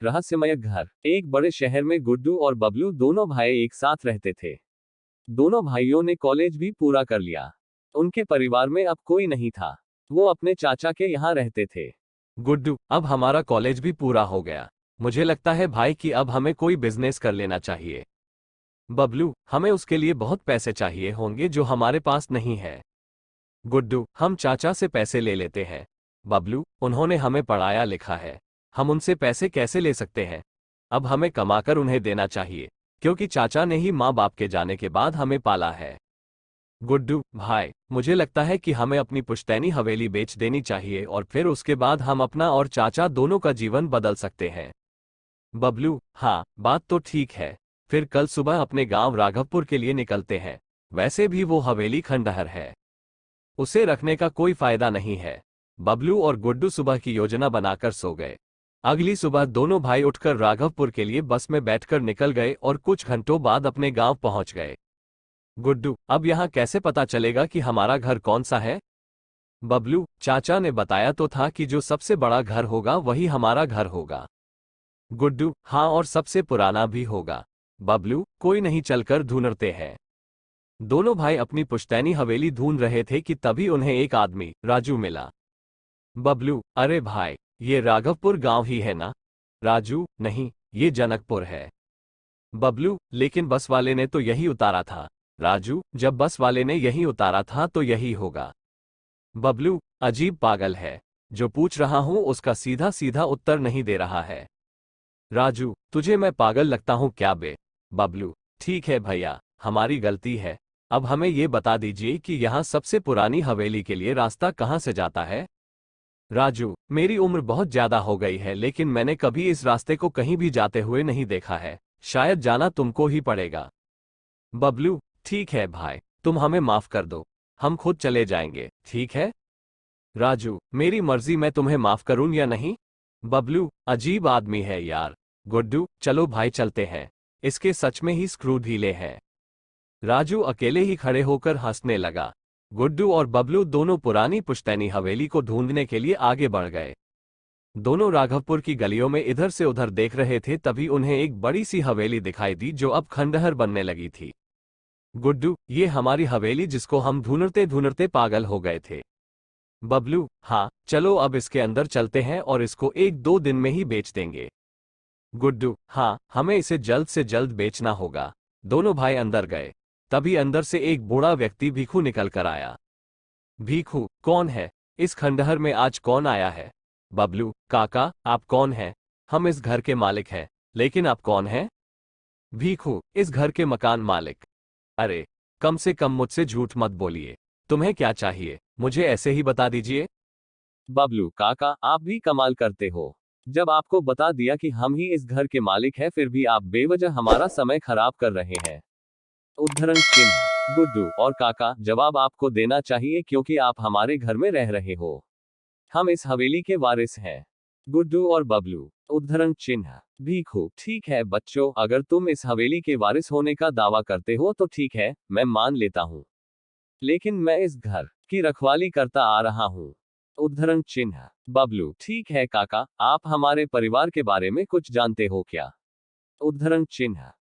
रहस्यमय घर। एक बड़े शहर में गुड्डू और बबलू दोनों भाई एक साथ रहते थे। दोनों भाइयों ने कॉलेज भी पूरा कर लिया। उनके परिवार में अब कोई नहीं था। वो अपने चाचा के यहाँ रहते थे। गुड्डू, अब हमारा कॉलेज भी पूरा हो गया। मुझे लगता है भाई कि अब हमें कोई बिजनेस कर लेना चाहिए। बबलू, हमें उसके लिए बहुत पैसे चाहिए होंगे जो हमारे पास नहीं है। गुड्डू, हम चाचा से पैसे ले लेते हैं। बबलू, उन्होंने हमें पढ़ाया लिखा है, हम उनसे पैसे कैसे ले सकते हैं? अब हमें कमाकर उन्हें देना चाहिए, क्योंकि चाचा ने ही माँ बाप के जाने के बाद हमें पाला है। गुड्डू भाई, मुझे लगता है कि हमें अपनी पुश्तैनी हवेली बेच देनी चाहिए और फिर उसके बाद हम अपना और चाचा दोनों का जीवन बदल सकते हैं। बबलू, हाँ, बात तो ठीक है। फिर कल सुबह अपने गांव राघवपुर के लिए निकलते हैं। वैसे भी वो हवेली खंडहर है, उसे रखने का कोई फायदा नहीं है। बबलू और गुड्डू सुबह की योजना बनाकर सो गए। अगली सुबह दोनों भाई उठकर राघवपुर के लिए बस में बैठकर निकल गए और कुछ घंटों बाद अपने गांव पहुंच गए। गुड्डू, अब यहाँ कैसे पता चलेगा कि हमारा घर कौन सा है? बबलू, चाचा ने बताया तो था कि जो सबसे बड़ा घर होगा वही हमारा घर होगा। गुड्डू, हाँ, और सबसे पुराना भी होगा। बबलू, कोई नहीं, चलकर ढूंढते हैं। दोनों भाई अपनी पुश्तैनी हवेली ढूंढ रहे थे कि तभी उन्हें एक आदमी राजू मिला। बबलू, अरे भाई, ये राघवपुर गांव ही है ना? राजू, नहीं, ये जनकपुर है। बबलू, लेकिन बस वाले ने तो यही उतारा था। राजू, जब बस वाले ने यही उतारा था तो यही होगा। बबलू, अजीब पागल है, जो पूछ रहा हूं उसका सीधा सीधा उत्तर नहीं दे रहा है। राजू, तुझे मैं पागल लगता हूं क्या बे? बबलू, ठीक है भैया, हमारी गलती है। अब हमें ये बता दीजिए कि यहाँ सबसे पुरानी हवेली के लिए रास्ता कहाँ से जाता है? राजू, मेरी उम्र बहुत ज्यादा हो गई है लेकिन मैंने कभी इस रास्ते को कहीं भी जाते हुए नहीं देखा है, शायद जाना तुमको ही पड़ेगा। बबलू, ठीक है भाई, तुम हमें माफ कर दो, हम खुद चले जाएंगे, ठीक है? राजू, मेरी मर्जी, मैं तुम्हें माफ करूं या नहीं? बबलू, अजीब आदमी है यार। गुड्डू, चलो भाई चलते हैं, इसके सच में ही स्क्रू ढीले हैं। राजू अकेले ही खड़े होकर हंसने लगा। गुड्डू और बबलू दोनों पुरानी पुश्तैनी हवेली को ढूंढने के लिए आगे बढ़ गए। दोनों राघवपुर की गलियों में इधर से उधर देख रहे थे, तभी उन्हें एक बड़ी सी हवेली दिखाई दी जो अब खंडहर बनने लगी थी। गुड्डू, ये हमारी हवेली जिसको हम ढूंढते ढूंढते पागल हो गए थे। बबलू, हाँ, चलो अब इसके अंदर चलते हैं और इसको 1-2 दिन में ही बेच देंगे। गुड्डू, हाँ, हमें इसे जल्द से जल्द बेचना होगा। दोनों भाई अंदर गए, तभी अंदर से एक बूढ़ा व्यक्ति भीखू निकल कर आया। भीखू, कौन है? इस खंडहर में आज कौन आया है? बबलू, काका, आप कौन हैं? हम इस घर के मालिक हैं, लेकिन आप कौन हैं? भीखू, इस घर के मकान मालिक। अरे, कम से कम मुझसे झूठ मत बोलिए, तुम्हें क्या चाहिए, मुझे ऐसे ही बता दीजिए। बबलू, काका, आप भी कमाल करते हो। जब आपको बता दिया कि हम ही इस घर के मालिक हैं फिर भी आप बेवजह हमारा समय खराब कर रहे हैं। उद्धरण चिन्ह। गुड्डू और काका, जवाब आपको देना चाहिए क्योंकि आप हमारे घर में रह रहे हो। हम इस हवेली के वारिस हैं। गुड्डू और बबलू। उद्धरण चिन्ह। भीखू, ठीक है बच्चों, अगर तुम इस हवेली के वारिस होने का दावा करते हो तो ठीक है, मैं मान लेता हूँ। लेकिन मैं इस घर की रखवाली करता आ रहा हूँ। उद्धरण चिन्ह। बबलू, ठीक है काका, आप हमारे परिवार के बारे में कुछ जानते हो क्या? उद्धरण चिन्ह।